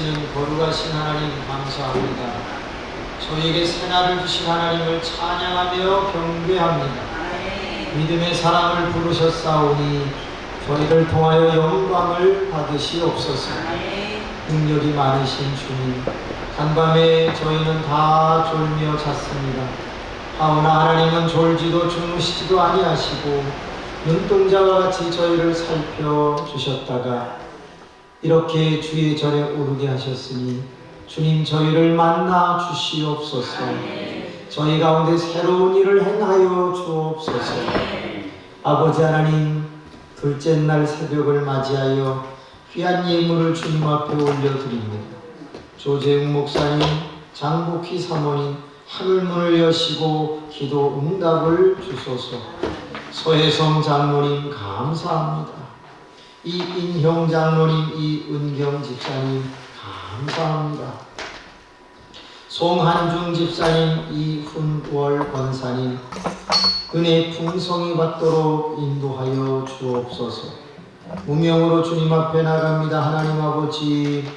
계시는 거룩하신 하나님 감사합니다. 저희에게 새날을 주신 하나님을 찬양하며 경배합니다. 믿음의 사랑을 부르셨사오니 저희를 통하여 영광을 받으시옵소서. 능력이 많으신 주님, 간밤에 저희는 다 졸며 잤습니다. 하오나 하나님은 졸지도 주무시지도 아니하시고 눈동자와 같이 저희를 살펴주셨다가 이렇게 주의 절에 오르게 하셨으니 주님 저희를 만나 주시옵소서. 저희 가운데 새로운 일을 행하여 주옵소서. 아버지 하나님, 둘째 날 새벽을 맞이하여 귀한 예물을 주님 앞에 올려드립니다. 조재웅 목사님, 장복희 사모님, 하늘문을 여시고 기도 응답을 주소서. 서혜성 장로님 감사합니다. 이인형 장로님, 이은경 집사님 감사합니다. 송한중 집사님, 이훈월 권사님 은혜 풍성히 받도록 인도하여 주옵소서. 무명으로 주님 앞에 나갑니다. 하나님 아버지,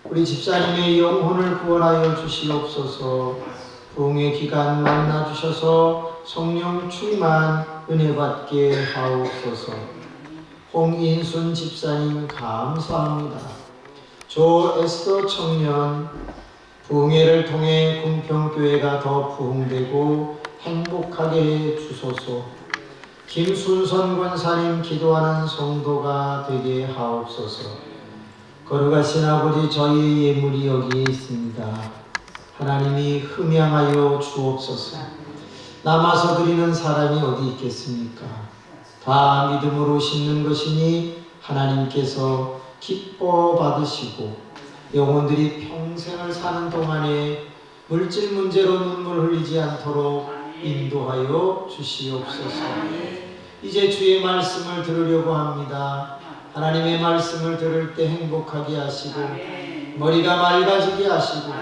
우리 집사님의 영혼을 구원하여 주시옵소서. 부흥의 기간 만나 주셔서 성령 충만 은혜 받게 하옵소서. 홍인순 집사님 감사합니다. 조 에스더 청년, 부흥회를 통해 궁평교회가 더 부흥되고 행복하게 주소서. 김순선 권사님, 기도하는 성도가 되게 하옵소서. 거룩하신 아버지, 저희의 예물이 여기에 있습니다. 하나님이 흠양하여 주옵소서. 남아서 드리는 사람이 어디 있겠습니까? 다 믿음으로 심는 것이니 하나님께서 기뻐 받으시고 영혼들이 평생을 사는 동안에 물질 문제로 눈물 흘리지 않도록 인도하여 주시옵소서. 이제 주의 말씀을 들으려고 합니다. 하나님의 말씀을 들을 때 행복하게 하시고 머리가 맑아지게 하시고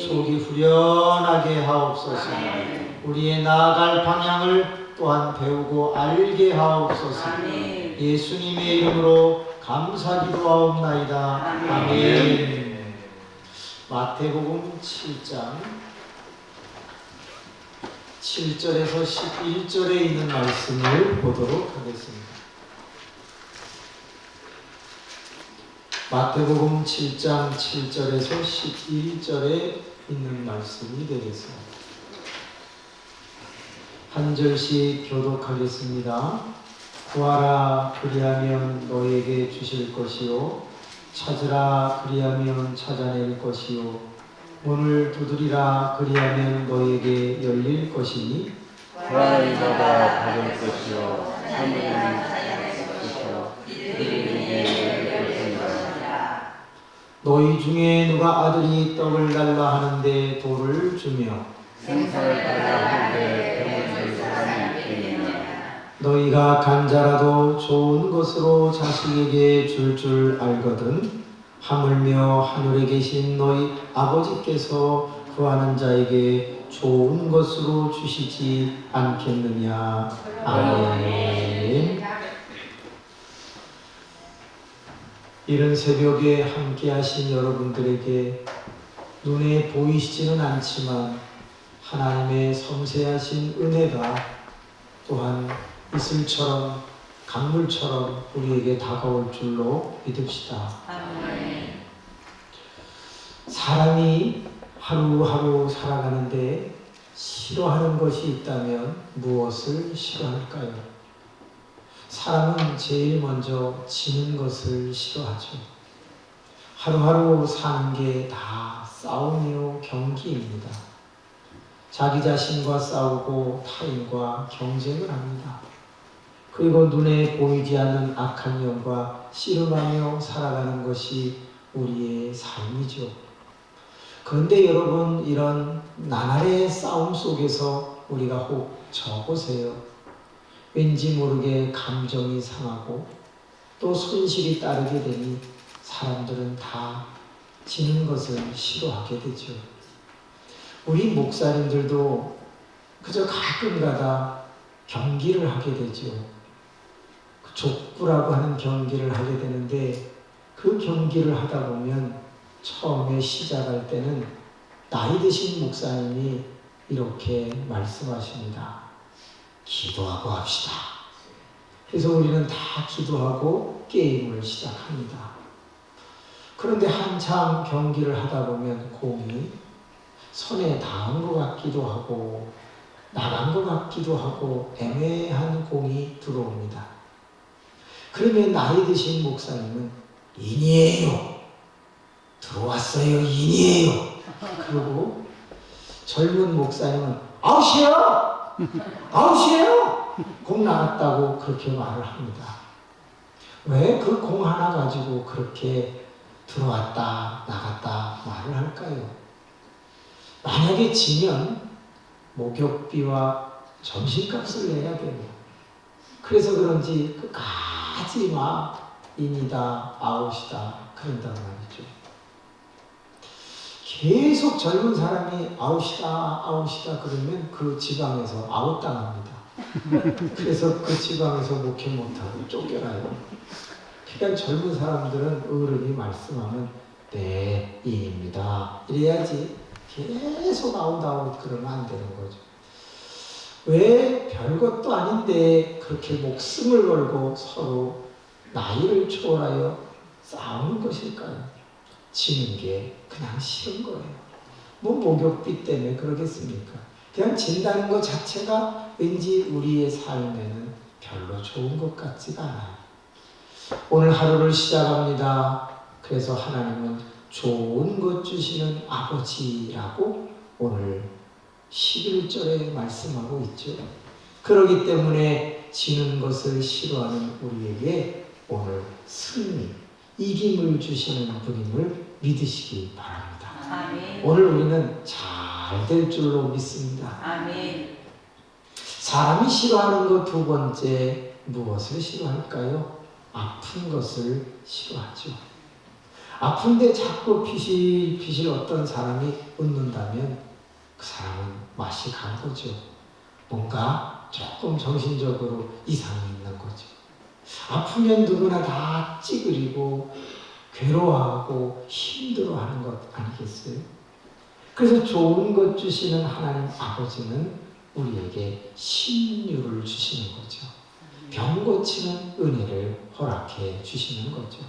속이 후련하게 하옵소서. 우리의 나아갈 방향을 또한 배우고 알게 하옵소서. 예수님의 이름으로 감사 기도하옵나이다. 아멘. 마태복음 7장 7절에서 11절에 있는 말씀을 보도록 하겠습니다. 마태복음 7장 7절에서 11절에 있는 말씀이 되겠습니다. 한 절씩 교독하겠습니다. 구하라, 그리하면 너에게 주실 것이요, 찾으라, 그리하면 찾아낼 것이요, 문을 두드리라, 그리하면 너에게 열릴 것이니 구하는 자가 받을 것이요, 찾는 자가 찾을 것이요, 이들에게 열릴 것이니라. 너희 중에 누가 아들이 떡을 달라 하는데 돌을 주며 생선을 달라 하는데 병을 줄 사람이 있겠느냐. 너희가 간자라도 좋은 것으로 자식에게 줄 알거든 하물며 하늘에 계신 너희 아버지께서 구하는 자에게 좋은 것으로 주시지 않겠느냐. 아멘. 이른 새벽에 함께 하신 여러분들에게 눈에 보이시지는 않지만 하나님의 섬세하신 은혜가 또한 이슬처럼 강물처럼 우리에게 다가올 줄로 믿읍시다. 사람이 하루하루 살아가는데 싫어하는 것이 있다면 무엇을 싫어할까요? 사람은 제일 먼저 지는 것을 싫어하죠. 하루하루 사는 게 다 싸움이요 경기입니다. 자기 자신과 싸우고 타인과 경쟁을 합니다. 그리고 눈에 보이지 않는 악한 영과 씨름하며 살아가는 것이 우리의 삶이죠. 그런데 여러분, 이런 나날의 싸움 속에서 우리가 혹 져보세요. 왠지 모르게 감정이 상하고 또 손실이 따르게 되니 사람들은 다 지는 것을 싫어하게 되죠. 우리 목사님들도 그저 가끔가다 경기를 하게 되죠. 족구라고 하는 경기를 하게 되는데 그 경기를 하다 보면 처음에 시작할 때는 나이 드신 목사님이 이렇게 말씀하십니다. 기도하고 합시다. 그래서 우리는 다 기도하고 게임을 시작합니다. 그런데 한참 경기를 하다 보면 공이 손에 닿은 것 같기도 하고 나간 것 같기도 하고 애매한 공이 들어옵니다. 그러면 나이 드신 목사님은 인이에요. 들어왔어요. 인이에요. 그리고 젊은 목사님은 아웃이에요. 아웃이에요. 공 나갔다고 그렇게 말을 합니다. 왜 그 공 하나 가지고 그렇게 들어왔다 나갔다 말을 할까요? 만약에 지면 목욕비와 점심값을 내야 돼요. 그래서 그런지 끝까지 막 인이다 아웃이다 그런단 말이죠. 계속 젊은 사람이 아웃이다 아웃이다 그러면 그 지방에서 아웃당합니다. 그래서 그 지방에서 목회 못하고 쫓겨나요. 그러니까 젊은 사람들은 어른이 말씀하면 네 인입니다 이래야지 계속 아웃 그러면 안 되는 거죠. 왜 별것도 아닌데 그렇게 목숨을 걸고 서로 나이를 초월하여 싸우는 것일까요? 지는 게 그냥 싫은 거예요. 뭐 목욕비 때문에 그러겠습니까? 그냥 진다는 것 자체가 왠지 우리의 삶에는 별로 좋은 것 같지가 않아요. 오늘 하루를 시작합니다. 그래서 하나님은 좋은 것 주시는 아버지라고 오늘 11절에 말씀하고 있죠. 그렇기 때문에 지는 것을 싫어하는 우리에게 오늘 승리, 이김을 주시는 분임을 믿으시기 바랍니다. 아멘. 오늘 우리는 잘 될 줄로 믿습니다. 아멘. 사람이 싫어하는 것 두 번째 무엇을 싫어할까요? 아픈 것을 싫어하죠. 아픈데 자꾸 피실피실 어떤 사람이 웃는다면 그 사람은 맛이 간 거죠. 뭔가 조금 정신적으로 이상이 있는 거죠. 아프면 누구나 다 찌그리고 괴로워하고 힘들어하는 것 아니겠어요? 그래서 좋은 것 주시는 하나님 아버지는 우리에게 신유를 주시는 거죠. 병 고치는 은혜를 허락해 주시는 거죠.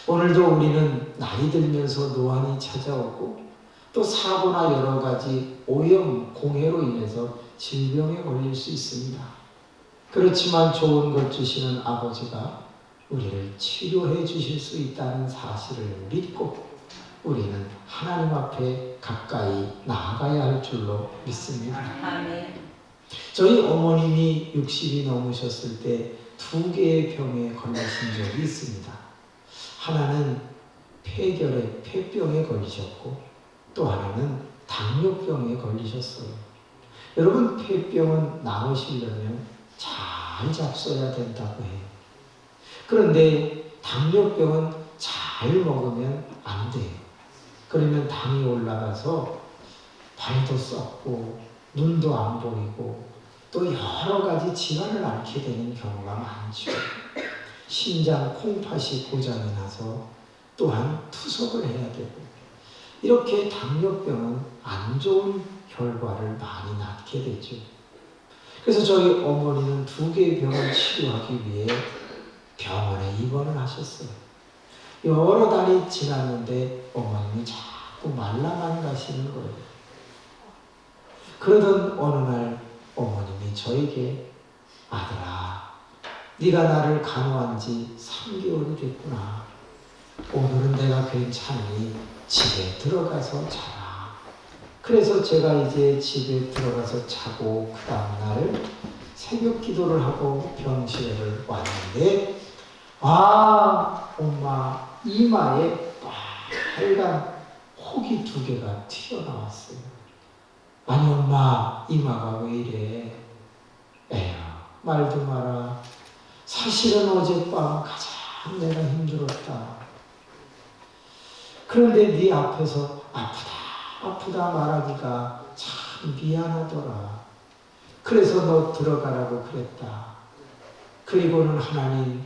오늘도 우리는 나이 들면서 노안이 찾아오고 또 사고나 여러 가지 오염, 공해로 인해서 질병에 걸릴 수 있습니다. 그렇지만 좋은 것 주시는 아버지가 우리를 치료해 주실 수 있다는 사실을 믿고 우리는 하나님 앞에 가까이 나아가야 할 줄로 믿습니다. 아멘. 저희 어머님이 60이 넘으셨을 때 2개의 병에 걸리신 적이 있습니다. 하나는 폐결의 폐병에 걸리셨고 또 하나는 당뇨병에 걸리셨어요. 여러분 폐병은 나으시려면 잘 잡숴야 된다고 해요. 그런데 당뇨병은 잘 먹으면 안 돼요. 그러면 당이 올라가서 발도 썩고 눈도 안 보이고 또 여러 가지 질환을 앓게 되는 경우가 많죠. 심장 콩팥이 고장이 나서 또한 투석을 해야 되고 이렇게 당뇨병은 안 좋은 결과를 많이 낳게 되죠. 그래서 저희 어머니는 2개의 병을 치료하기 위해 병원에 입원을 하셨어요. 여러 달이 지났는데 어머님이 자꾸 말라만 가시는 거예요. 그러던 어느 날 어머님이 저에게 아들아, 네가 나를 간호한 지 3개월이 됐구나. 오늘은 내가 괜찮으니 집에 들어가서 자라. 그래서 제가 이제 집에 들어가서 자고 그 다음날 새벽 기도를 하고 병실에 왔는데 엄마 이마에 빨간 혹이 2개가 튀어나왔어요. 아니 엄마 이마가 왜 이래? 에휴 말도 마라. 사실은 어젯밤 가장 내가 힘들었다. 그런데 네 앞에서 아프다 말하기가 참 미안하더라. 그래서 너 들어가라고 그랬다. 그리고는 하나님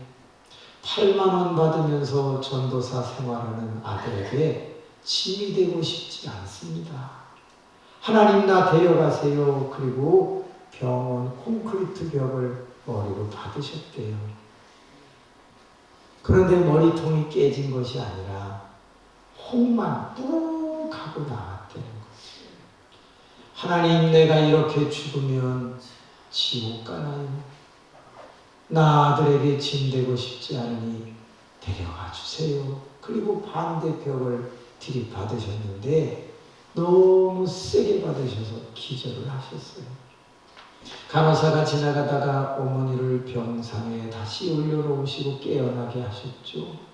8만 원 받으면서 전도사 생활하는 아들에게 짐이 되고 싶지 않습니다. 하나님 나 데려가세요. 그리고 병원 콘크리트 벽을 머리로 받으셨대요. 그런데 머리통이 깨진 것이 아니라 혹만 뚝 하고 나왔다는 거죠. 하나님, 내가 이렇게 죽으면 지옥 가나요? 나 아들에게 짐 되고 싶지 않으니 데려가 주세요. 그리고 반대벽을 들이받으셨는데 너무 세게 받으셔서 기절을 하셨어요. 간호사가 지나가다가 어머니를 병상에 다시 올려놓으시고 깨어나게 하셨죠.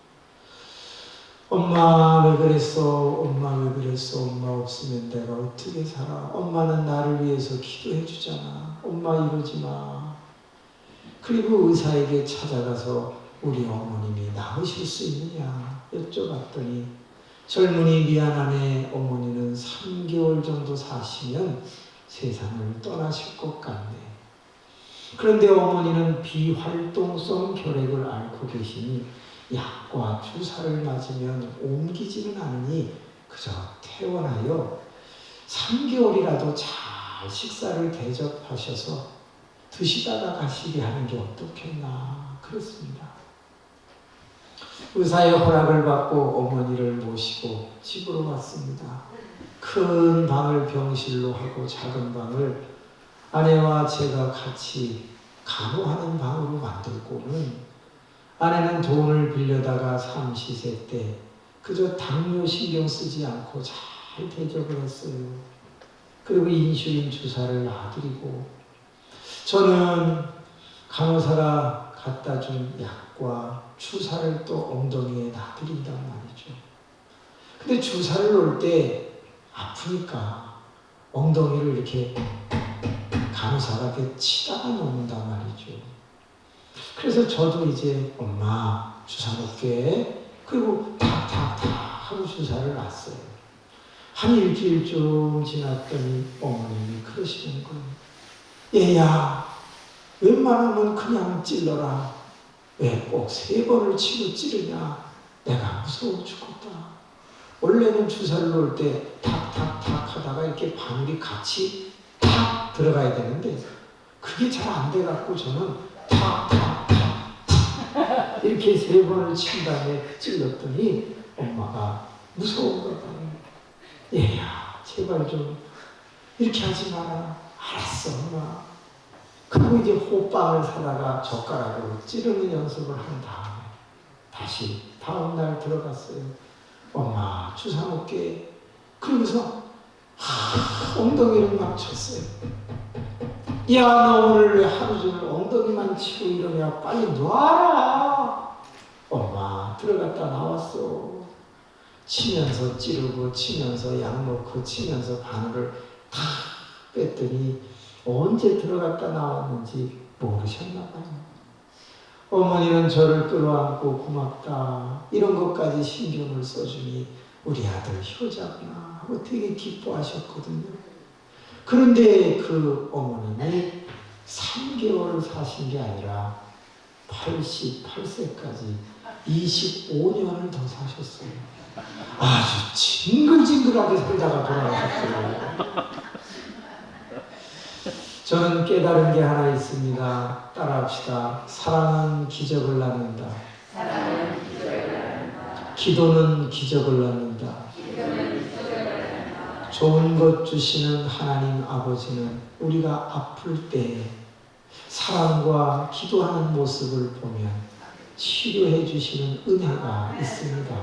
엄마 왜 그랬어? 엄마 왜 그랬어? 엄마 없으면 내가 어떻게 살아? 엄마는 나를 위해서 기도해 주잖아. 엄마 이러지 마. 그리고 의사에게 찾아가서 우리 어머님이 나으실 수 있느냐 여쭤봤더니 젊은이 미안하네. 어머니는 3개월 정도 사시면 세상을 떠나실 것 같네. 그런데 어머니는 비활동성 결핵을 앓고 계시니 약과 주사를 맞으면 옮기지는 않으니 그저 퇴원하여 3개월이라도 잘 식사를 대접하셔서 드시다가 가시게 하는 게 어떻겠나 그렇습니다. 의사의 허락을 받고 어머니를 모시고 집으로 왔습니다. 큰 방을 병실로 하고 작은 방을 아내와 제가 같이 간호하는 방으로 만들고는 아내는 돈을 빌려다가 삼시세 때 그저 당뇨 신경 쓰지 않고 잘 대접을 했어요. 그리고 인슐린 주사를 놔드리고 저는 간호사가 갖다 준 약과 주사를 또 엉덩이에 놔드린단 말이죠. 근데 주사를 놓을 때 아프니까 엉덩이를 이렇게 간호사가 이렇게 치다가 놓는단 말이죠. 그래서 저도 이제 엄마 주사 놓게 그리고 탁탁탁 하고 주사를 놨어요. 한 일주일쯤 지났더니 어머님이 그러시는 거예요. 얘야, 웬만하면 그냥 찔러라. 왜 꼭 3번을 치고 찌르냐? 내가 무서워 죽겠다. 원래는 주사를 놓을 때 탁탁탁 하다가 이렇게 바늘이 같이 탁 들어가야 되는데 그게 잘 안 돼갖고 저는 탁탁탁 이렇게 3번을 친 다음에 찔렀더니 엄마가 무서운가 봐요. 얘야, 제발 좀 이렇게 하지 마라. 알았어, 엄마. 그리고 이제 호빵을 사다가 젓가락으로 찌르는 연습을 한 다음에 다시 다음날 들어갔어요. 엄마 주사 놓게. 그러면서 엉덩이를 막 쳤어요. 야, 너 오늘 왜 하루 종일 엉덩이만 치고 이러냐. 빨리 놔라. 엄마 들어갔다 나왔어. 치면서 찌르고 치면서 약 넣고 치면서 바늘을 탁 뺐더니 언제 들어갔다 나왔는지 모르셨나 봐요. 어머니는 저를 끌어안고 고맙다 이런 것까지 신경을 써주니 우리 아들 효자구나 하고 되게 기뻐하셨거든요. 그런데 그 어머님이 3개월을 사신 게 아니라 88세까지 25년을 더 사셨어요. 아주 징글징글하게 살다가 돌아가셨어요. 저는 깨달은 게 하나 있습니다. 따라합시다. 사랑은 기적을 낳는다. 기도는 기적을 낳는다. 좋은 것 주시는 하나님 아버지는 우리가 아플 때 사랑과 기도하는 모습을 보면 치료해 주시는 은혜가 있습니다.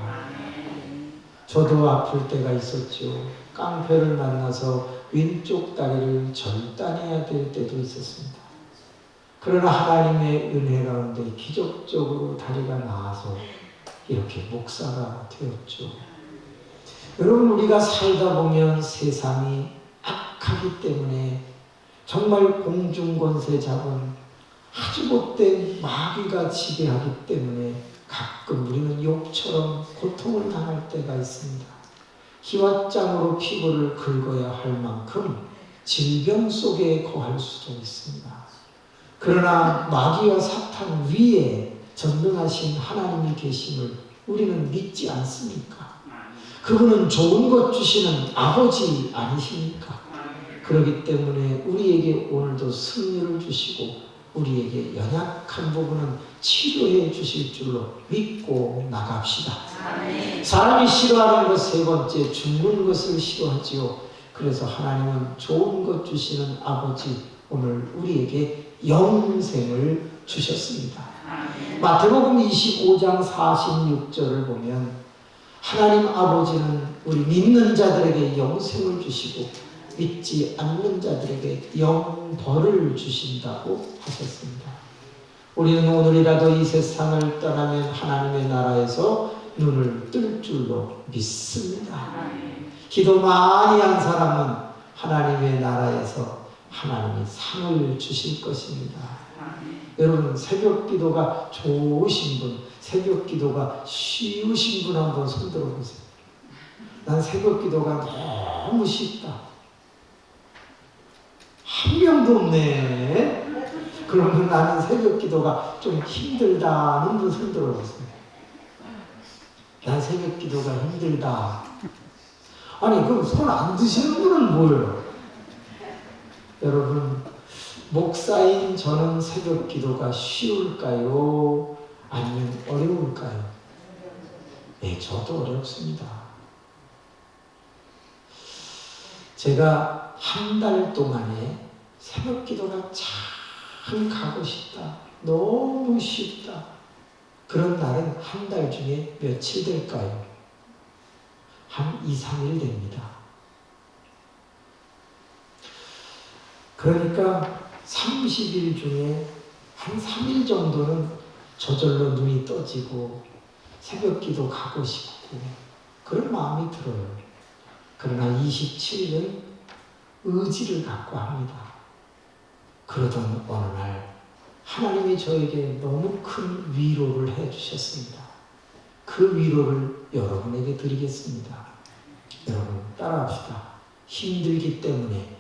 저도 아플 때가 있었죠. 깡패를 만나서 왼쪽 다리를 절단해야 될 때도 있었습니다. 그러나 하나님의 은혜 가운데 기적적으로 다리가 나아서 이렇게 목사가 되었죠. 여러분, 우리가 살다 보면 세상이 악하기 때문에 정말 공중권세 잡은 아주 못된 마귀가 지배하기 때문에 가끔 우리는 욕처럼 고통을 당할 때가 있습니다. 기왓장으로 피부를 긁어야 할 만큼 질병 속에 거할 수도 있습니다. 그러나 마귀와 사탄 위에 전능하신 하나님이 계심을 우리는 믿지 않습니까? 그분은 좋은 것 주시는 아버지 아니십니까? 그렇기 때문에 우리에게 오늘도 승리를 주시고 우리에게 연약한 부분은 치료해 주실 줄로 믿고 나갑시다. 사람이 싫어하는 것 세 번째, 죽는 것을 싫어하지요. 그래서 하나님은 좋은 것 주시는 아버지, 오늘 우리에게 영생을 주셨습니다. 마태복음 25장 46절을 보면 하나님 아버지는 우리 믿는 자들에게 영생을 주시고 믿지 않는 자들에게 영벌을 주신다고 하셨습니다. 우리는 오늘이라도 이 세상을 떠나면 하나님의 나라에서 눈을 뜰 줄로 믿습니다. 기도 많이 한 사람은 하나님의 나라에서 하나님이 상을 주실 것입니다. 여러분, 새벽 기도가 좋으신 분, 새벽 기도가 쉬우신 분 한번 손 들어보세요. 난 새벽 기도가 너무 쉽다. 한 명도 없네. 그러면 나는 새벽 기도가 좀 힘들다는 분 손 들어보세요. 난 새벽 기도가 힘들다. 아니, 그럼 손 안 드시는 분은 뭐예요? 여러분, 목사인 저는 새벽 기도가 쉬울까요? 아니면 어려울까요? 네, 저도 어렵습니다. 제가 한 달 동안에 새벽 기도가 참 가고 싶다. 너무 쉽다. 그런 날은 한 달 중에 며칠 될까요? 한 2, 3일 됩니다. 그러니까 30일 중에 한 3일 정도는 저절로 눈이 떠지고 새벽 기도 가고 싶고 그런 마음이 들어요. 그러나 27일은 의지를 갖고 합니다. 그러던 어느 날 하나님이 저에게 너무 큰 위로를 해주셨습니다. 그 위로를 여러분에게 드리겠습니다. 여러분 따라합시다. 힘들기 때문에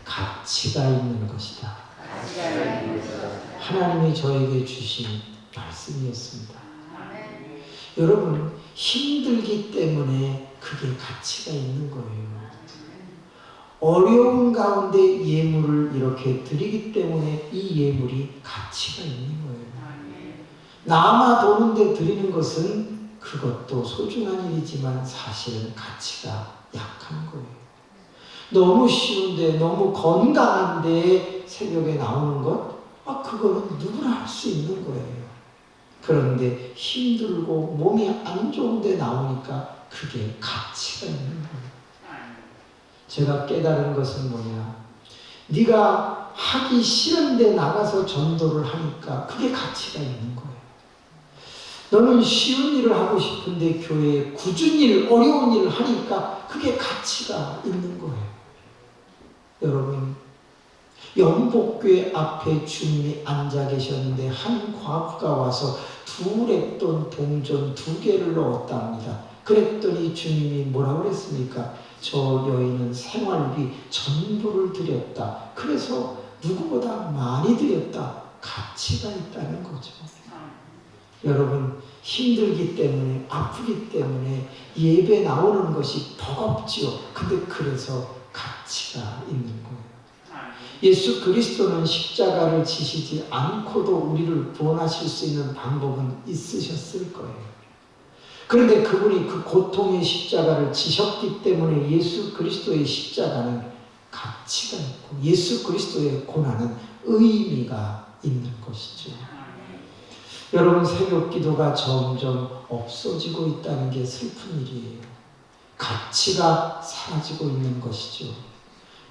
가치가 있는 것이다. 하나님이 저에게 주신 말씀이었습니다. 여러분, 힘들기 때문에 그게 가치가 있는 거예요. 어려운 가운데 예물을 이렇게 드리기 때문에 이 예물이 가치가 있는 거예요. 남아 도는데 드리는 것은 그것도 소중한 일이지만 사실은 가치가 약한 거예요. 너무 쉬운데, 너무 건강한데 새벽에 나오는 것, 그거는 누구나 할 수 있는 거예요. 그런데 힘들고 몸이 안 좋은데 나오니까 그게 가치가 있는 거예요. 제가 깨달은 것은 뭐냐? 네가 하기 싫은데 나가서 전도를 하니까 그게 가치가 있는 거예요. 너는 쉬운 일을 하고 싶은데 교회에 굳은 일, 어려운 일을 하니까 그게 가치가 있는 거예요. 여러분, 영복교회 앞에 주님이 앉아 계셨는데 한 과부가 와서 2랩돈 동전 2개를 넣었답니다. 그랬더니 주님이 뭐라고 그랬습니까? 저 여인은 생활비 전부를 드렸다. 그래서 누구보다 많이 드렸다. 가치가 있다는 거죠. 여러분, 힘들기 때문에, 아프기 때문에 예배 나오는 것이 버겁지요. 근데 그래서 가치가 있는 거예요. 예수 그리스도는 십자가를 지시지 않고도 우리를 구원하실 수 있는 방법은 있으셨을 거예요. 그런데 그분이 그 고통의 십자가를 지셨기 때문에 예수 그리스도의 십자가는 가치가 있고 예수 그리스도의 고난은 의미가 있는 것이죠. 여러분, 새벽 기도가 점점 없어지고 있다는 게 슬픈 일이에요. 가치가 사라지고 있는 것이죠.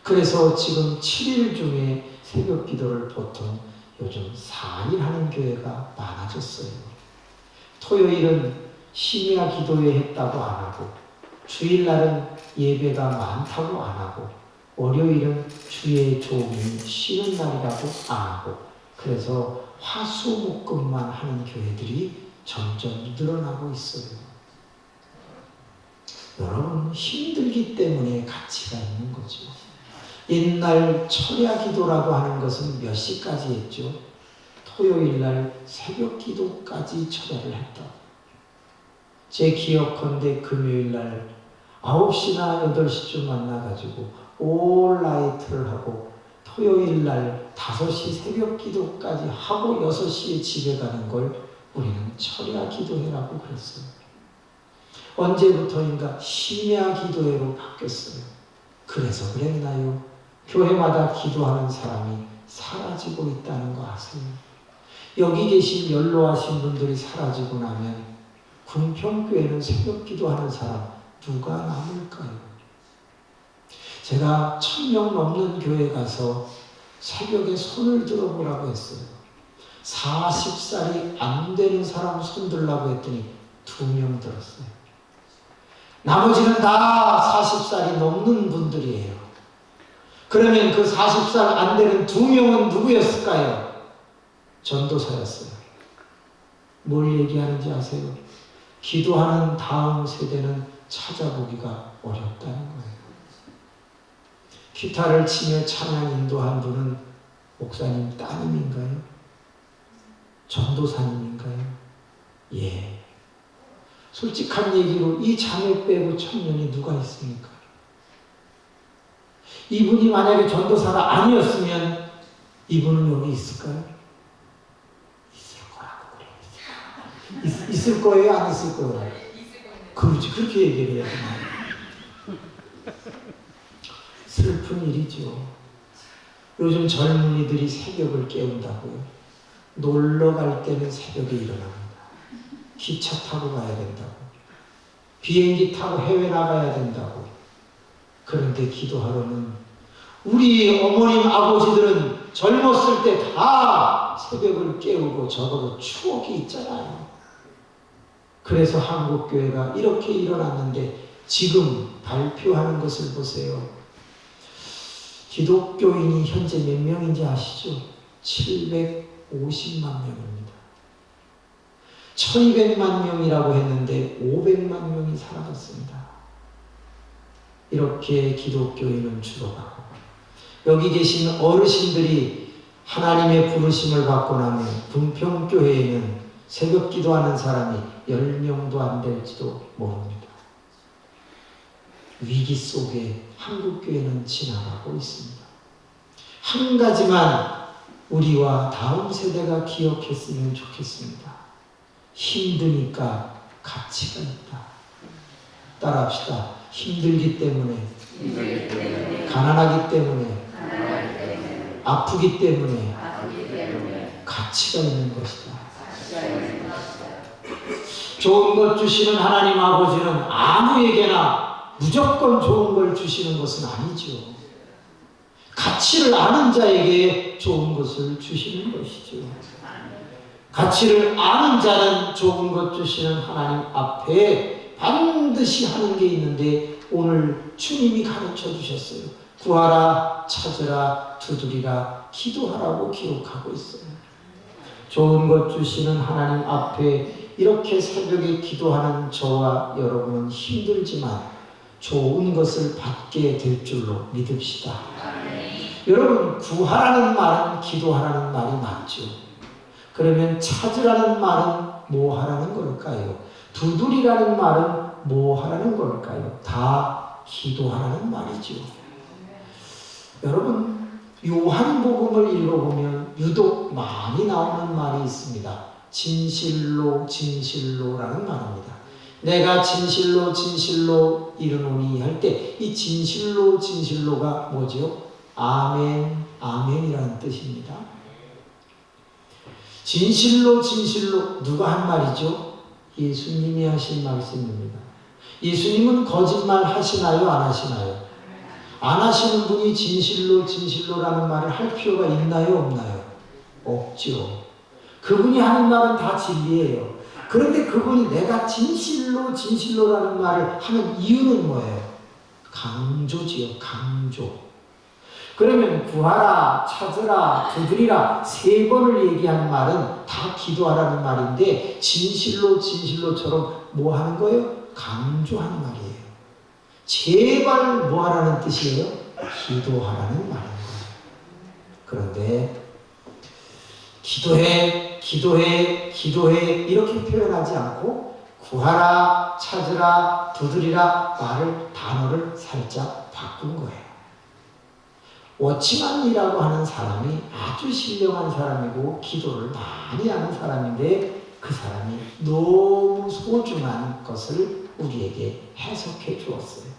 그래서 지금 7일 중에 새벽 기도를 보통 요즘 4일 하는 교회가 많아졌어요. 토요일은 심야 기도회 했다고 안 하고, 주일날은 예배가 많다고 안 하고, 월요일은 주의 종이 쉬는 날이라고 안 하고, 그래서 화수목금만 하는 교회들이 점점 늘어나고 있어요. 여러분, 힘들기 때문에 가치가 있는 거죠. 옛날 철야 기도라고 하는 것은 몇 시까지 했죠? 토요일날 새벽 기도까지 철야를 했다. 제 기억컨대 금요일날 9시나 8시쯤 만나가지고 올라이트를 하고 토요일날 5시 새벽 기도까지 하고 6시에 집에 가는 걸 우리는 철야 기도회라고 그랬어요. 언제부터인가 심야 기도회로 바뀌었어요. 그래서 그랬나요? 교회마다 기도하는 사람이 사라지고 있다는 거 아세요? 여기 계신 연로하신 분들이 사라지고 나면 궁평교회는 새벽 기도하는 사람 누가 남을까요? 제가 1000명 넘는 교회 가서 새벽에 손을 들어보라고 했어요. 40살이 안 되는 사람 손 들라고 했더니 2명 들었어요. 나머지는 다 40살이 넘는 분들이에요. 그러면 그 40살 안 되는 2명은 누구였을까요? 전도사였어요. 뭘 얘기하는지 아세요? 기도하는 다음 세대는 찾아보기가 어렵다는 거예요. 기타를 치며 찬양 인도한 분은 목사님 따님인가요? 전도사님인가요? 예. 솔직한 얘기로 이 자매 빼고 청년이 누가 있습니까? 이분이 만약에 전도사가 아니었으면 이분은 여기 있을까요? 있을 거라고 그래요. 있을 거예요? 안 있을 거예요? 그렇지. 그렇게 얘기를 해야 돼요. 슬픈 일이죠. 요즘 젊은이들이 새벽을 깨운다고요. 놀러 갈 때는 새벽에 일어납니다. 기차 타고 가야 된다고. 비행기 타고 해외 나가야 된다고. 그런데 기도하러는 우리 어머님 아버지들은 젊었을 때 다 새벽을 깨우고 적어도 추억이 있잖아요. 그래서 한국교회가 이렇게 일어났는데 지금 발표하는 것을 보세요. 기독교인이 현재 몇 명인지 아시죠? 750만 명입니다. 1200만 명이라고 했는데 500만 명이 사라졌습니다. 이렇게 기독교인은 줄어가고 여기 계신 어르신들이 하나님의 부르심을 받고 나면 분평교회에는 새벽 기도하는 사람이 10명도 안 될지도 모릅니다. 위기 속에 한국교회는 지나가고 있습니다. 한 가지만 우리와 다음 세대가 기억했으면 좋겠습니다. 힘드니까 가치가 있다. 따라합시다. 힘들기 때문에, 가난하기 때문에, 아프기 때문에 가치가 있는 것이다. 좋은 것 주시는 하나님 아버지는 아무에게나 무조건 좋은 걸 주시는 것은 아니죠. 가치를 아는 자에게 좋은 것을 주시는 것이죠. 가치를 아는 자는 좋은 것 주시는 하나님 앞에 반드시 하는 게 있는데 오늘 주님이 가르쳐 주셨어요. 구하라, 찾으라, 두드리라, 기도하라고 기록하고 있어요. 좋은 것 주시는 하나님 앞에 이렇게 새벽에 기도하는 저와 여러분은 힘들지만 좋은 것을 받게 될 줄로 믿읍시다. 여러분, 구하라는 말은 기도하라는 말이 맞죠. 그러면 찾으라는 말은 뭐 하라는 걸까요? 두드리라는 말은 뭐 하라는 걸까요? 다 기도하라는 말이죠. 여러분, 요한복음을 읽어보면 유독 많이 나오는 말이 있습니다. 진실로 진실로라는 말입니다. 내가 진실로 진실로 이르노니 할 때 이 진실로 진실로가 뭐죠? 아멘, 아멘이라는 뜻입니다. 진실로 진실로 누가 한 말이죠? 예수님이 하신 말씀입니다. 예수님은 거짓말 하시나요? 안 하시나요? 안 하시는 분이 진실로 진실로라는 말을 할 필요가 있나요? 없나요? 없죠. 그분이 하는 말은 다 진리예요. 그런데 그분이 내가 진실로 진실로라는 말을 하는 이유는 뭐예요? 강조지요. 강조. 그러면 구하라, 찾으라, 두드리라 3번을 얘기한 말은 다 기도하라는 말인데 진실로 진실로처럼 뭐 하는 거예요? 강조하는 말이에요. 제발 뭐 하라는 뜻이에요? 기도하라는 말인 거예요. 그런데 기도해, 기도해, 기도해 이렇게 표현하지 않고 구하라, 찾으라, 두드리라 단어를 살짝 바꾼 거예요. 워치만이라고 하는 사람이 아주 신령한 사람이고 기도를 많이 하는 사람인데 그 사람이 너무 소중한 것을 우리에게 해석해 주었어요.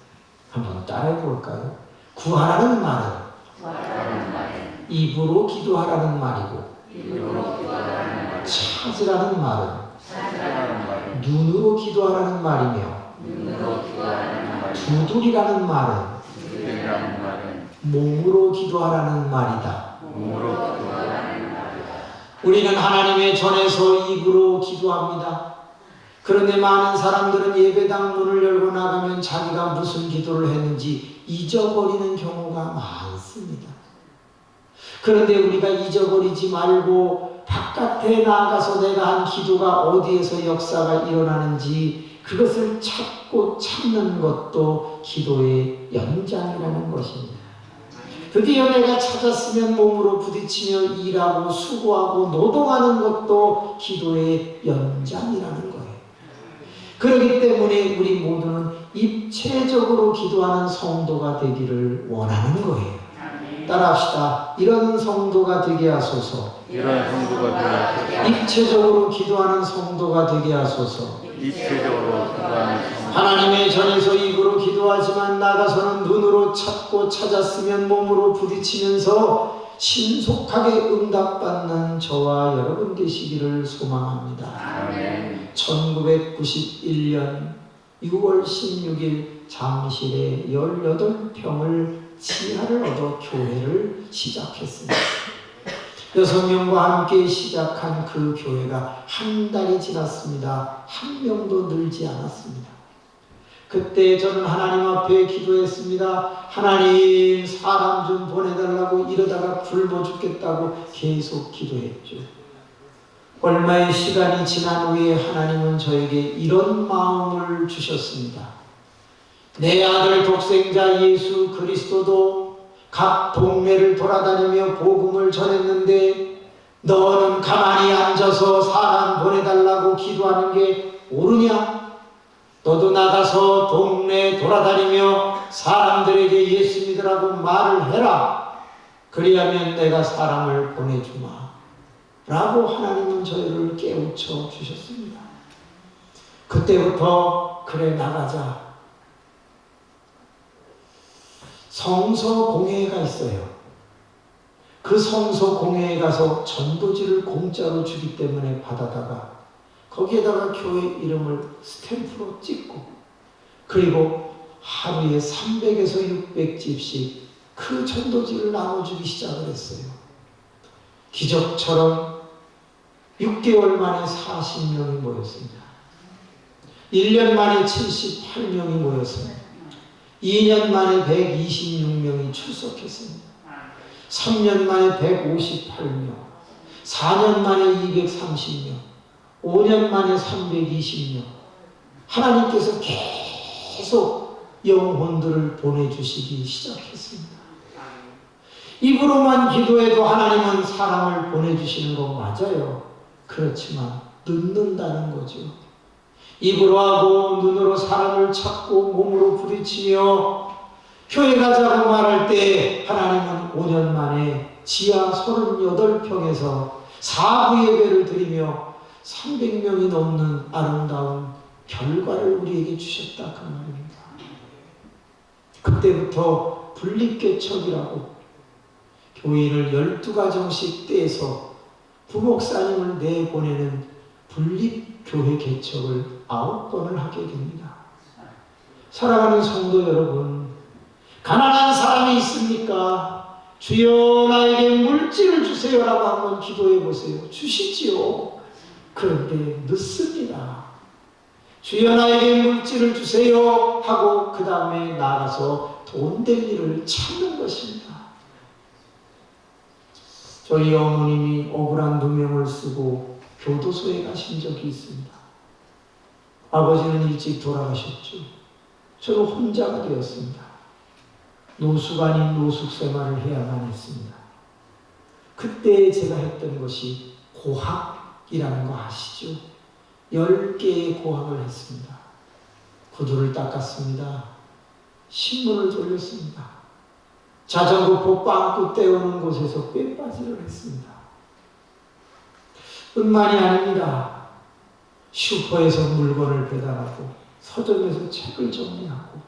한번 따라해 볼까요? 구하라는 말은 입으로 기도하라는 말이고 찾으라는 말은 눈으로 기도하라는 말이며 두드리라는 말은 몸으로 기도하라는 말이다. 우리는 하나님의 전에서 입으로 기도합니다. 그런데 많은 사람들은 예배당 문을 열고 나가면 자기가 무슨 기도를 했는지 잊어버리는 경우가 많습니다. 그런데 우리가 잊어버리지 말고 바깥에 나가서 내가 한 기도가 어디에서 역사가 일어나는지 그것을 찾고 찾는 것도 기도의 연장이라는 것입니다. 드디어 내가 찾았으면 몸으로 부딪히며 일하고 수고하고 노동하는 것도 기도의 연장이라는 거예요. 그렇기 때문에 우리 모두는 입체적으로 기도하는 성도가 되기를 원하는 거예요. 따라합시다. 이런 성도가 되게 하소서. 입체적으로 기도하는 성도가 되게 하소서. 하나님의 전에서 입으로 기도하지만 나가서는 눈으로 찾고 찾았으면 몸으로 부딪히면서 신속하게 응답받는 저와 여러분 되시기를 소망합니다. 아멘. 1991년 6월 16일 잠실에 18평을 지하를 얻어 교회를 시작했습니다. 6명과 함께 시작한 그 교회가 한 달이 지났습니다. 한 명도 늘지 않았습니다. 그때 저는 하나님 앞에 기도했습니다. 하나님, 사람 좀 보내달라고 이러다가 굶어 죽겠다고 계속 기도했죠. 얼마의 시간이 지난 후에 하나님은 저에게 이런 마음을 주셨습니다. 내 아들 독생자 예수 그리스도도 각 동네를 돌아다니며 복음을 전했는데 너는 가만히 앉아서 사람 보내달라고 기도하는 게 옳으냐? 너도 나가서 동네 돌아다니며 사람들에게 예수 믿으라고 말을 해라. 그리하면 내가 사람을 보내주마. 라고 하나님은 저희를 깨우쳐 주셨습니다. 그때부터 그래 나가자. 성서 공회가 있어요. 그 성서 공회에 가서 전도지를 공짜로 주기 때문에 받아다가 거기에다가 교회 이름을 스탬프로 찍고 그리고 하루에 300에서 600집씩 그 전도지를 나눠주기 시작을 했어요. 기적처럼 6개월 만에 40명이 모였습니다. 1년 만에 78명이 모였습니다. 2년 만에 126명이 출석했습니다. 3년 만에 158명, 4년 만에 230명, 5년 만에 320명. 하나님께서 계속 영혼들을 보내주시기 시작했습니다. 입으로만 기도해도 하나님은 사람을 보내주시는 거 맞아요. 그렇지만 늦는다는 거죠. 입으로 하고 눈으로 사람을 찾고 몸으로 부딪히며 교회 가자고 말할 때 하나님은 5년 만에 지하 38평에서 사부 예배를 드리며 300명이 넘는 아름다운 결과를 우리에게 주셨다 그 말입니다. 그때부터 분립개척이라고 교인을 12가정씩 떼서 부목사님을 내보내는 분립교회 개척을 9번을 하게 됩니다. 사랑하는 성도 여러분, 가난한 사람이 있습니까? 주여 나에게 물질을 주세요라고 한번 기도해 보세요. 주시지요. 그런데 늦습니다. 주여 나에게 물질을 주세요 하고 그 다음에 나가서 돈 될 일을 찾는 것입니다. 저희 어머님이 억울한 누명을 쓰고 교도소에 가신 적이 있습니다. 아버지는 일찍 돌아가셨죠. 저는 혼자가 되었습니다. 노숙 아닌 노숙 생활을 해야만 했습니다. 그때 제가 했던 것이 고학이라는 거 아시죠? 10개의 고학을 했습니다. 구두를 닦았습니다. 신문을 돌렸습니다. 자전거포 빵꾸 떼우는 곳에서 꾀바지를 했습니다. 뿐만이 아닙니다. 슈퍼에서 물건을 배달하고 서점에서 책을 정리하고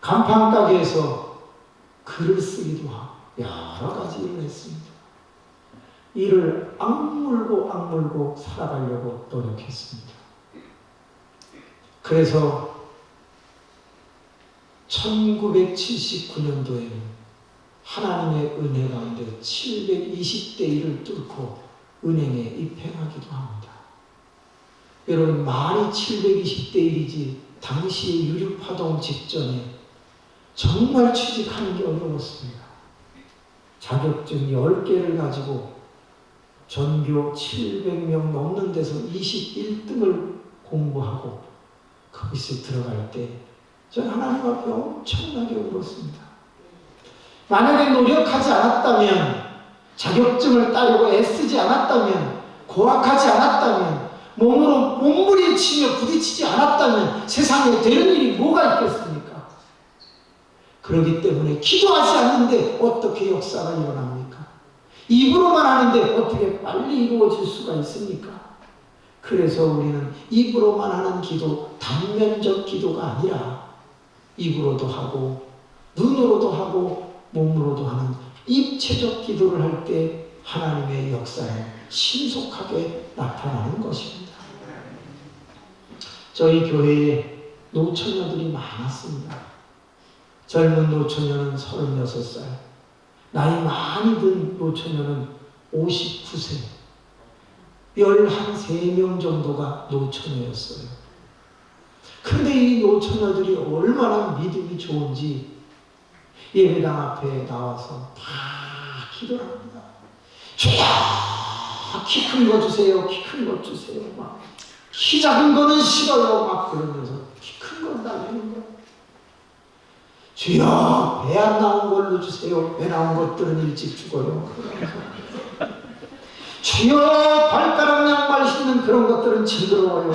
간판 가게에서 글을 쓰기도 하고 여러 가지 일을 했습니다. 이를 악물고 살아가려고 노력했습니다. 그래서 1979년도에는 하나님의 은혜 가운데 720대 1을 뚫고 은행에 입행하기도 합니다. 여러분, 말이 720대 1이지 당시의 유류파동 직전에 정말 취직하는 게 어려웠습니다. 자격증 10개를 가지고 전교 700명 넘는 데서 21등을 공부하고 거기서 들어갈 때 저는 하나님 앞에 엄청나게 울었습니다. 만약에 노력하지 않았다면, 자격증을 따려고 애쓰지 않았다면, 고학하지 않았다면, 몸으로 몸부림치며 부딪히지 않았다면 세상에 되는 일이 뭐가 있겠습니까? 그렇기 때문에 기도하지 않는데 어떻게 역사가 일어납니까? 입으로만 하는데 어떻게 빨리 이루어질 수가 있습니까? 그래서 우리는 입으로만 하는 기도, 단면적 기도가 아니라 입으로도 하고 눈으로도 하고 몸으로도 하는 입체적 기도를 할 때 하나님의 역사는 신속하게 나타나는 것입니다. 저희 교회에 노처녀들이 많았습니다. 젊은 노처녀는 36살, 나이 많이 든 노처녀는 59세, 13명 정도가 노처녀였어요. 근데 이 노처녀들이 얼마나 믿음이 좋은지 예배당 앞에 나와서 다 기도를 합니다. 주여, 키 큰 거 주세요, 키 큰 거 주세요. 막 키 작은 거는 싫어요. 막 그러면서 키 큰 건 달리는 거예요. 주여, 배 안 나온 걸로 주세요. 배 나온 것들은 일찍 죽어요. 주여, 발가락 양말 신는 그런 것들은 징그러워요.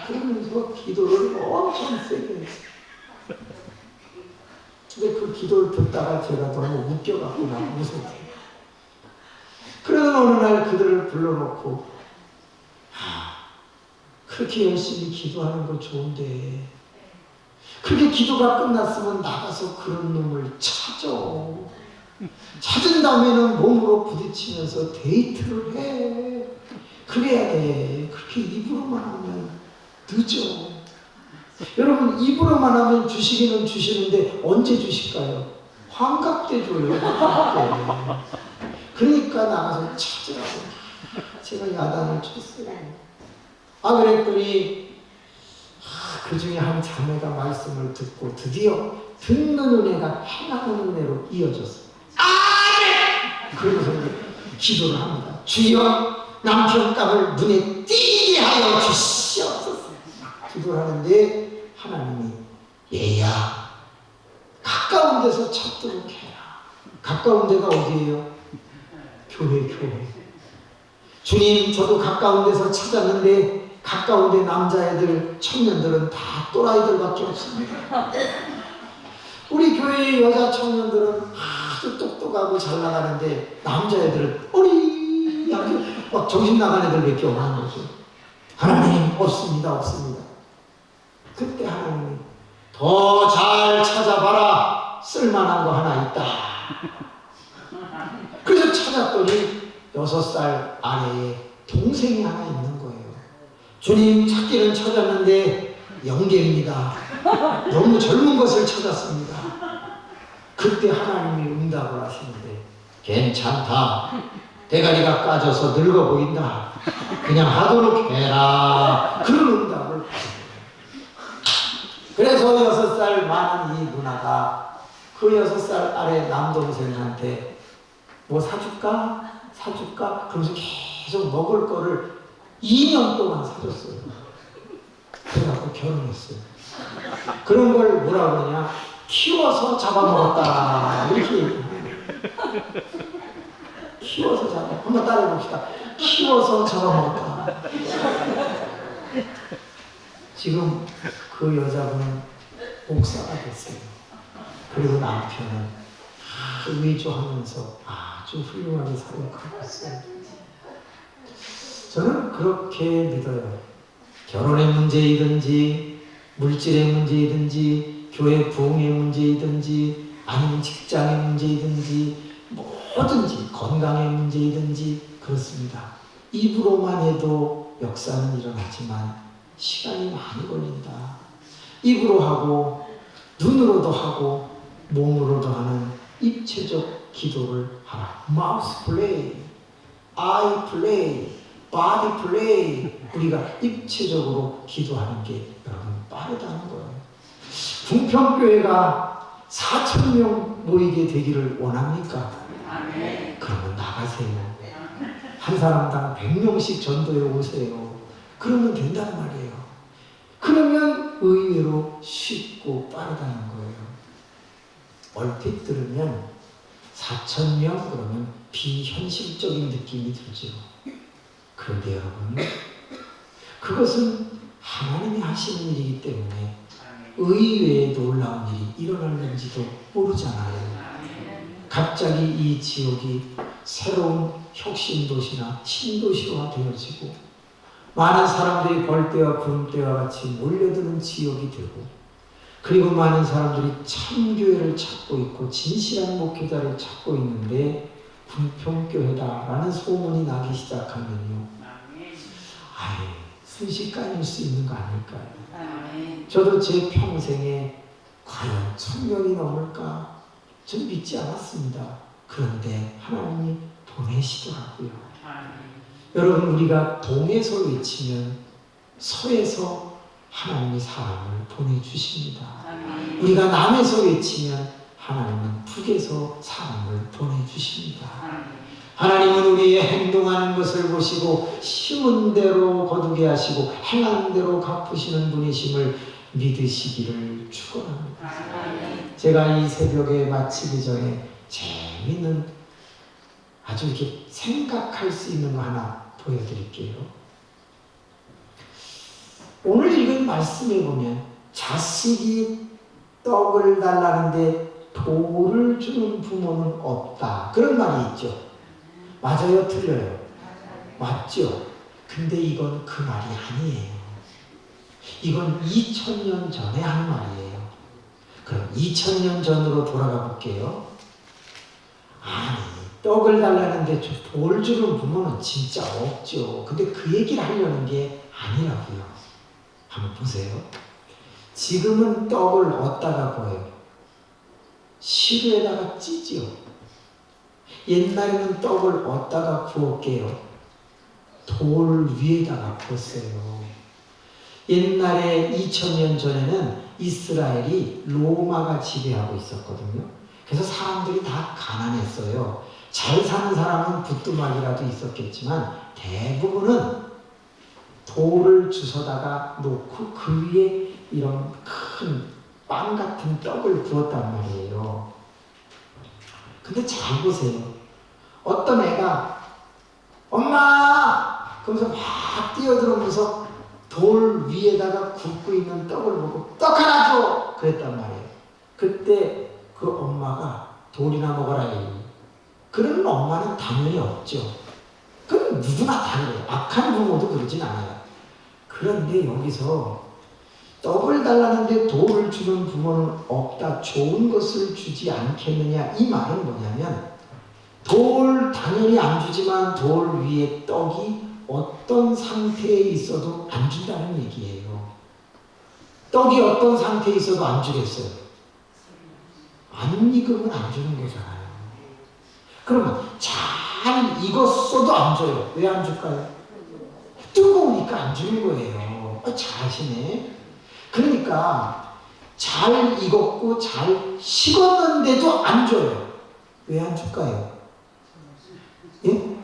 그러면서 기도를 엄청 세게 했어요. 근데 그 기도를 듣다가 제가 너무 웃겨갖고 막 무서워요. 그러던 어느 날 그들을 불러놓고, 그렇게 열심히 기도하는 거 좋은데 그렇게 기도가 끝났으면 나가서 그런 놈을 찾은 다음에는 몸으로 부딪히면서 데이트를 해. 그래야 돼. 그렇게 입으로만 하면 늦어. 여러분, 입으로만 하면 주시기는 주시는데 언제 주실까요? 환갑 때 줘요. 환갑 때. 그러니까 나가서 찾으라고 제가 야단을 쳤어요. 그랬더니 그 중에 한 자매가 말씀을 듣고 드디어 듣는 은혜가 행하는 은혜로 이어졌어요. 네! 그러고서 기도를 합니다. 주여, 남편감을 눈에 띄게 하여 주시옵소서. 기도를 하는데 하나님이 얘야, 가까운 데서 찾도록 해라. 가까운 데가 어디예요? 교회. 주님, 저도 가까운 데서 찾았는데 가까운 데 남자애들, 청년들은 다 또라이들밖에 없습니다. 우리 교회의 여자 청년들은 아주 똑똑하고 잘 나가는데 남자애들은 어리하게 막 정신 나간 애들밖에 없는 거죠. 하나님, 없습니다. 그때 하나님이 더 잘 찾아봐라. 쓸만한 거 하나 있다. 그래서 찾았더니 6살 아래에 동생이 하나 있는 거예요. 주님, 찾기는 찾았는데 영계입니다. 너무 젊은 것을 찾았습니다. 그때 하나님이 응답을 하시는데 괜찮다. 대가리가 까져서 늙어 보인다. 그냥 하도록 해라. 그런 응답을 받습니다. 그래서 6살 많은 이 누나가 그 6살 아래 남동생한테 뭐 사줄까? 그러면서 계속 먹을 거를 2년 동안 사줬어요. 그래갖고 결혼했어요. 그런 걸 뭐라 그러냐? 키워서 잡아먹었다. 이렇게 얘기해요. 키워서 한번 따라해봅시다. 키워서 잡아먹었다. 지금 그 여자분은 목사가 됐어요. 그리고 남편은 아주 위조하면서 아주 훌륭하게 사역하고 있어요. 저는 그렇게 믿어요. 결혼의 문제이든지 물질의 문제이든지 교회 부흥의 문제이든지 아니면 직장의 문제이든지 뭐든지 건강의 문제이든지 그렇습니다. 입으로만 해도 역사는 일어나지만 시간이 많이 걸린다. 입으로 하고 눈으로도 하고 몸으로도 하는 입체적 기도를 하라. 마우스 플레이, 아이 플레이, 바디 플레이. 우리가 입체적으로 기도하는 게 여러분 빠르다는 거예요. 궁평교회가 4,000명 모이게 되기를 원합니까? 그러면 나가세요. 한 사람당 100명씩 전도에 오세요. 그러면 된단 말이에요. 그러면 의외로 쉽고 빠르다는 거예요. 얼핏 들으면 4,000명 그러면 비현실적인 느낌이 들죠. 그런데 여러분, 그것은 하나님이 하시는 일이기 때문에 의외의 놀라운 일이 일어날는지도 모르잖아요. 갑자기 이 지역이 새로운 혁신도시나 신도시화 되어지고 많은 사람들이 벌떼와 구름떼와 같이 몰려드는 지역이 되고 그리고 많은 사람들이 참교회를 찾고 있고 진실한 목회자를 찾고 있는데 궁평교회다라는 소문이 나기 시작하면요. 순식간일 수 있는 거 아닐까요? 저도 제 평생에 과연 1,000명이 넘을까? 전 믿지 않았습니다. 그런데 하나님이 보내시더라고요. 여러분, 우리가 동에서 외치면 서에서 하나님이 사람을 보내주십니다. 우리가 남에서 외치면 하나님은 북에서 사람을 보내주십니다. 하나님은 우리의 행동하는 것을 보시고 심은 대로 거두게 하시고 행한 대로 갚으시는 분이심을 믿으시기를 축원합니다. 제가 이 새벽에 마치기 전에 재미있는 아주 이렇게 생각할 수 있는 거 하나 보여드릴게요. 오늘 읽은 말씀에 보면 자식이 떡을 달라는데 돌을 주는 부모는 없다. 그런 말이 있죠. 맞아요? 틀려요? 맞죠? 근데 이건 그 말이 아니에요. 이건 2000년 전에 한 말이에요. 그럼 2000년 전으로 돌아가 볼게요. 아니, 떡을 달라는데 돌 주는 부모는 진짜 없죠. 근데 그 얘기를 하려는 게 아니라고요. 한번 보세요. 지금은 떡을 어디다가 구워요? 시루에다가 찌지요. 옛날에는 떡을 어디다가 구웠게요? 돌 위에다가 구웠어요. 옛날에 2000년 전에는 이스라엘이 로마가 지배하고 있었거든요. 그래서 사람들이 다 가난했어요. 잘 사는 사람은 부뚜막이라도 있었겠지만 대부분은 돌을 주워다가 놓고 그 위에 이런 큰 빵 같은 떡을 구웠단 말이에요. 근데 잘 보세요. 어떤 애가 엄마! 그러면서 막 뛰어들어오면서 돌 위에다가 굽고 있는 떡을 보고 떡 하나 줘! 그랬단 말이에요. 그때 그 엄마가 돌이나 먹어라. 그런 엄마는 당연히 없죠. 그건 누구나 당연해요. 악한 부모도 그러진 않아요. 그런데 여기서 떡을 달라는데 돌을 주는 부모는 없다. 좋은 것을 주지 않겠느냐. 이 말은 뭐냐면 돌 당연히 안 주지만 돌 위에 떡이 어떤 상태에 있어도 안 준다는 얘기예요. 떡이 어떤 상태에 있어도 안 주겠어요. 안 익으면 안 주는 거잖아요. 그러면 잘 익었어도 안 줘요. 왜 안 줄까요? 뜨거우니까 안 주는 거예요. 잘하시네. 그러니까 잘 익었고 잘 식었는데도 안 줘요. 왜 안 줄까요? 예?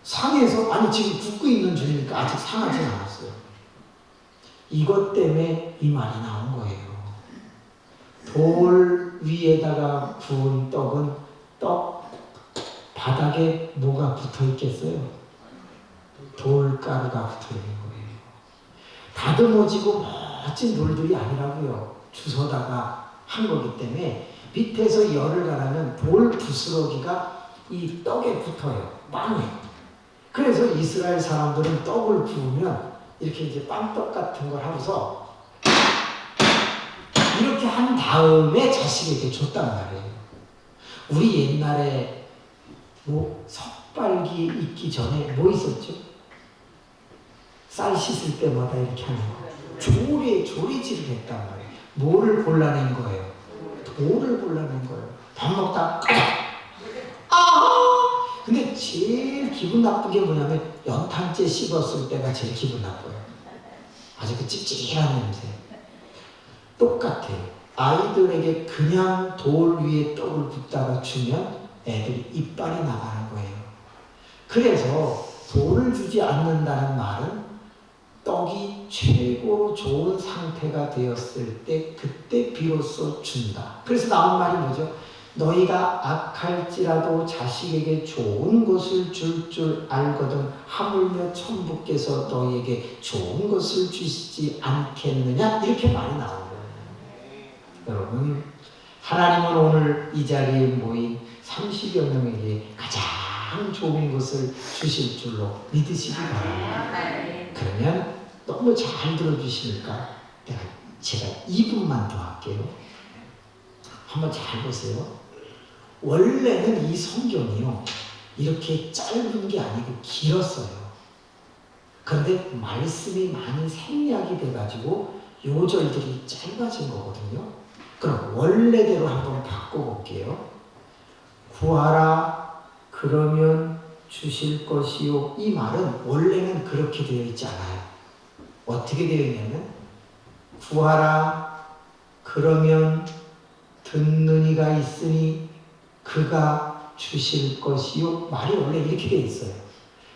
상해서? 아니 지금 굽고 있는 중이니까 아직 상하지 않았어요. 이것 때문에 이 말이 나온 거예요. 돌 위에다가 구운 떡은 떡 바닥에 뭐가 붙어 있겠어요? 돌가루가 붙어 있는 거예요. 다듬어지고 멋진 돌들이 아니라고요. 주워다가 한 거기 때문에 밑에서 열을 가하면 돌 부스러기가 이 떡에 붙어요. 빵에. 그래서 이스라엘 사람들은 떡을 구우면 이렇게 이제 빵떡 같은 걸 하고서 이렇게 한 다음에 자식에게 줬단 말이에요. 우리 옛날에 뭐 석발기 있기 전에 뭐 있었죠? 쌀 씻을 때마다 이렇게 하는 거. 조리질을 했단 말이에요. 뭐를 골라낸 거예요? 돌을 골라낸 거예요. 밥 먹다 근데 제일 기분 나쁜 게 뭐냐면 연탄재 씹었을 때가 제일 기분 나빠요. 아주 그 찝찝한 냄새. 똑같아요. 아이들에게 그냥 돌 위에 떡을 붓다가 주면 애들이 이빨이 나가는 거예요. 그래서 돌을 주지 않는다는 말은 떡이 최고 좋은 상태가 되었을 때 그때 비로소 준다. 그래서 나온 말이 뭐죠? 너희가 악할지라도 자식에게 좋은 것을 줄 알거든 하물며 천부께서 너희에게 좋은 것을 주시지 않겠느냐? 이렇게 말이 나온 거예요. 여러분, 하나님은 오늘 이 자리에 모인 30여 명에게 가장 좋은 것을 주실 줄로 믿으시기 바랍니다. 그러면 너무 잘 들어주시니까 제가 2분만 더 할게요. 한번 잘 보세요. 원래는 이 성경이요 이렇게 짧은 게 아니고 길었어요. 그런데 말씀이 많이 생략이 돼가지고 요절들이 짧아진 거거든요. 그럼 원래대로 한번 바꿔볼게요. 구하라 그러면 주실 것이요. 이 말은 원래는 그렇게 되어 있지 않아요. 어떻게 되어 있냐면 구하라 그러면 듣는 이가 있으니 그가 주실 것이요. 말이 원래 이렇게 되어 있어요.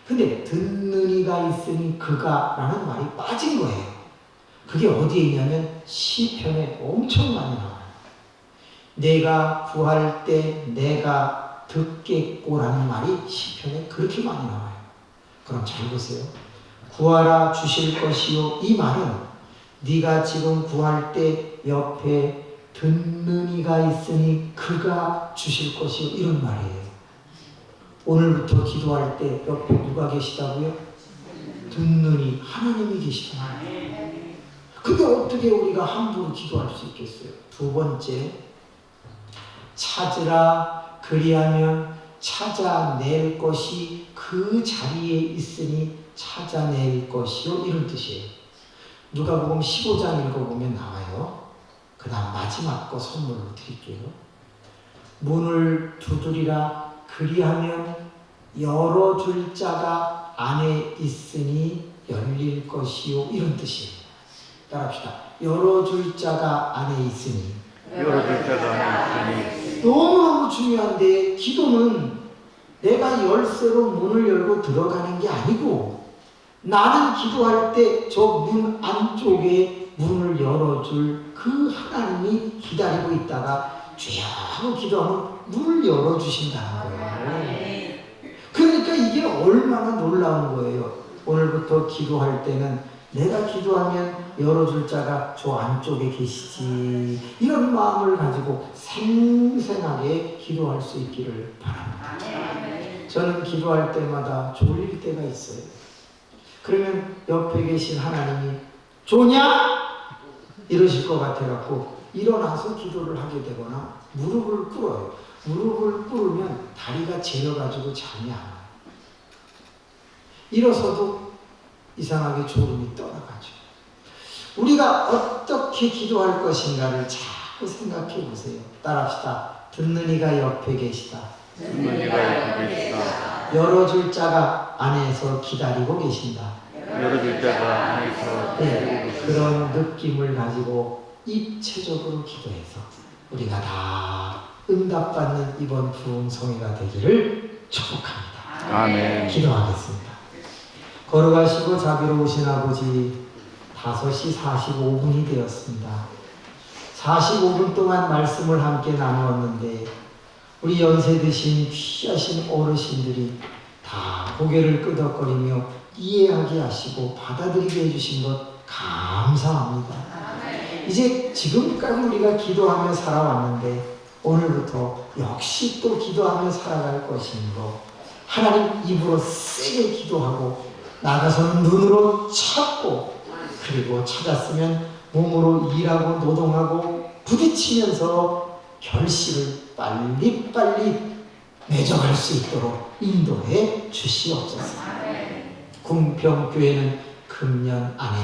근데 듣는 이가 있으니 그가 라는 말이 빠진 거예요. 그게 어디에 있냐면 시편에 엄청 많이 나와요. 내가 구할 때 내가 듣겠고라는 말이 시편에 그렇게 많이 나와요. 그럼 잘 보세요. 구하라 주실 것이요. 이 말은 네가 지금 구할 때 옆에 듣는 이가 있으니 그가 주실 것이요. 이런 말이에요. 오늘부터 기도할 때 옆에 누가 계시다고요? 듣는 이 하나님이 계시잖아요. 그게 어떻게 우리가 함부로 기도할 수 있겠어요? 두 번째, 찾으라 그리하면 찾아낼 것이 그 자리에 있으니 찾아낼 것이요. 이런 뜻이에요. 누가복음 15장 읽어보면 나와요. 그 다음 마지막 거 선물로 드릴게요. 문을 두드리라 그리하면 열어줄 자가 안에 있으니 열릴 것이요. 이런 뜻이에요. 따라합시다. 열어줄 자가 안에 있으니. 열어줄 자가 안에 있으니. 너무너무 중요한데 기도는 내가 열쇠로 문을 열고 들어가는 게 아니고 나는 기도할 때 저 문 안쪽에 문을 열어줄 그 하나님이 기다리고 있다가 주여 하고 기도하면 문을 열어주신다는 거예요. 그러니까 이게 얼마나 놀라운 거예요. 오늘부터 기도할 때는 내가 기도하면 열어줄 자가 저 안쪽에 계시지 이런 마음을 가지고 생생하게 기도할 수 있기를 바랍니다. 저는 기도할 때마다 졸릴 때가 있어요. 그러면 옆에 계신 하나님이 좋냐? 이러실 것 같아갖고 일어나서 기도를 하게 되거나 무릎을 꿇어요. 무릎을 꿇으면 다리가 재려가지고 잠이 안 와요. 일어서도 이상하게 졸음이 떠나가죠. 우리가 어떻게 기도할 것인가를 자꾸 생각해 보세요. 따라합시다. 듣는 이가 옆에 계시다. 듣는 이가 옆에 계시다. 열어줄 자가 안에서 기다리고 계신다. 열어줄 자가 안에서 네, 그런 느낌을 가지고 입체적으로 기도해서 우리가 다 응답받는 이번 부흥성회가 되기를 축복합니다. 아멘. 기도하겠습니다. 걸어가시고 자비로우신 아버지, 5시 45분이 되었습니다. 45분 동안 말씀을 함께 나누었는데 우리 연세 드신 귀하신 어르신들이 다 고개를 끄덕거리며 이해하게 하시고 받아들이게 해주신 것 감사합니다. 이제 지금까지 우리가 기도하며 살아왔는데 오늘부터 역시 또 기도하며 살아갈 것인 거, 하나님 입으로 세게 기도하고 나가서는 눈으로 찾고, 그리고 찾았으면 몸으로 일하고 노동하고 부딪히면서 결실을 빨리빨리 맺어갈 수 있도록 인도해 주시옵소서. 궁평교회는 금년 안에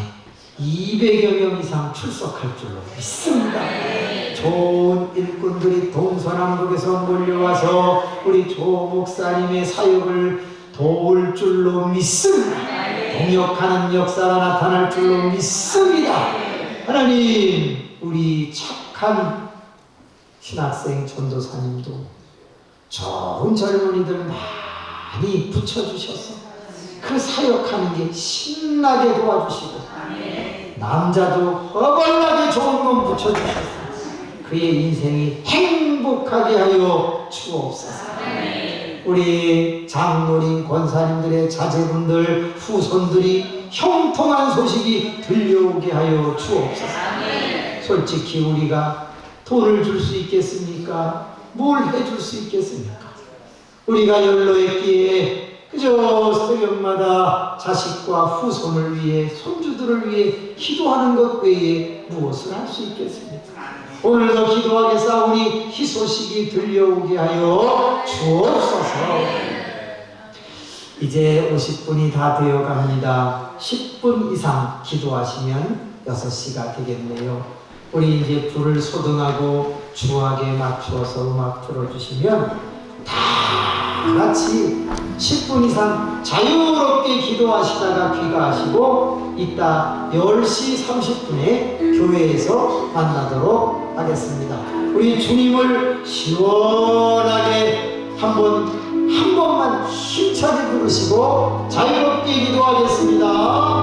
200여 명 이상 출석할 줄로 믿습니다. 좋은 일꾼들이 동서남북에서 몰려와서 우리 조 목사님의 사역을 도울 줄로 믿습니다. 동역하는 역사가 나타날 줄로 믿습니다. 하나님, 우리 착한 신학생 전도사님도 좋은 젊은이들 많이 붙여주셔서 그 사역하는 게 신나게 도와주시고, 남자도 허벌나게 좋은 놈 붙여주셔서 그의 인생이 행복하게 하여 주옵소서. 우리 장로님 권사님들의 자제분들 후손들이 형통한 소식이 들려오게 하여 주옵소서. 솔직히 우리가 돈을 줄 수 있겠습니까? 뭘 해줄 수 있겠습니까? 우리가 연로했기에 그저 새벽마다 자식과 후손을 위해, 손주들을 위해 기도하는 것 외에 무엇을 할 수 있겠습니까? 오늘도 기도하겠사오니 희소식이 들려오게 하여 주옵소서. 이제 50분이 다 되어갑니다. 10분 이상 기도하시면 6시가 되겠네요. 우리 이제 불을 소등하고 주악에 맞추어서 음악 틀어주시면 다 같이 10분 이상 자유롭게 기도하시다가 귀가하시고, 이따 10시 30분에 교회에서 만나도록 하겠습니다. 우리 주님을 시원하게 한 번만 힘차게 부르시고 자유롭게 기도하겠습니다.